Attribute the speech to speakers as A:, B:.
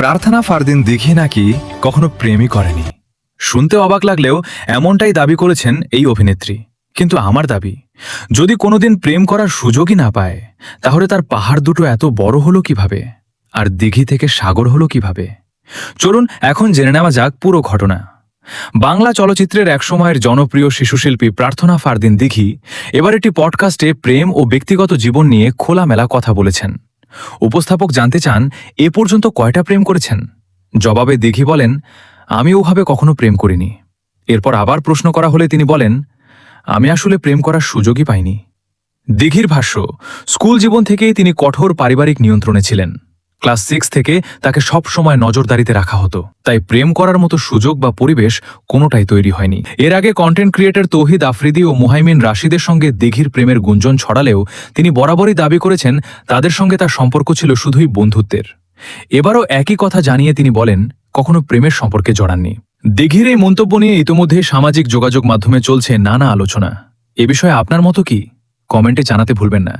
A: প্রার্থনা ফারদিন দিঘি নাকি কখনো প্রেমই করেনি। শুনতে অবাক লাগলেও এমনটাই দাবি করেছেন এই অভিনেত্রী। কিন্তু আমার দাবি, যদি কোনোদিন প্রেম করার সুযোগই না পায়, তাহলে তার পাহাড় দুটো এত বড় হলো কিভাবে, আর দিঘি থেকে সাগর হলো কিভাবে? চলুন এখন জেনে নেওয়া যাক পুরো ঘটনা। বাংলা চলচ্চিত্রের একসময়ের জনপ্রিয় শিশুশিল্পী প্রার্থনা ফারদিন দিঘি এবার একটি পডকাস্টে প্রেম ও ব্যক্তিগত জীবন নিয়ে খোলামেলা কথা বলেছেন। উপস্থাপক জানতে চান, এ পর্যন্ত কয়টা প্রেম করেছেন? জবাবে দিঘি বলেন, আমি ওভাবে কখনো প্রেম করিনি। এরপর আবার প্রশ্ন করা হলে তিনি বলেন, আমি আসলে প্রেম করার সুযোগই পাইনি। দিঘির ভাষ্য, স্কুল জীবন থেকেই তিনি কঠোর পারিবারিক নিয়ন্ত্রণে ছিলেন। ক্লাস 6 থেকে তাকে সব সময় নজরদারিতে রাখা হতো, তাই প্রেম করার মতো সুযোগ বা পরিবেশ কোনোটাই তৈরি হয়নি। এর আগে কন্টেন্ট ক্রিয়েটর তৌহিদ আফ্রিদি ও মুহাইমিন রাশিদের সঙ্গে দিঘির প্রেমের গুঞ্জন ছড়ালেও তিনি বরাবরই দাবি করেছেন তাদের সঙ্গে তার সম্পর্ক ছিল শুধুই বন্ধুত্বের। এবারও একই কথা জানিয়ে তিনি বলেন, কখনো প্রেমের সম্পর্কে জড়াননি। দিঘির এই মন্তব্য নিয়ে ইতোমধ্যে সামাজিক যোগাযোগ মাধ্যমে চলছে নানা আলোচনা। এ বিষয়ে আপনার মতো কি? কমেন্টে জানাতে ভুলবেন না।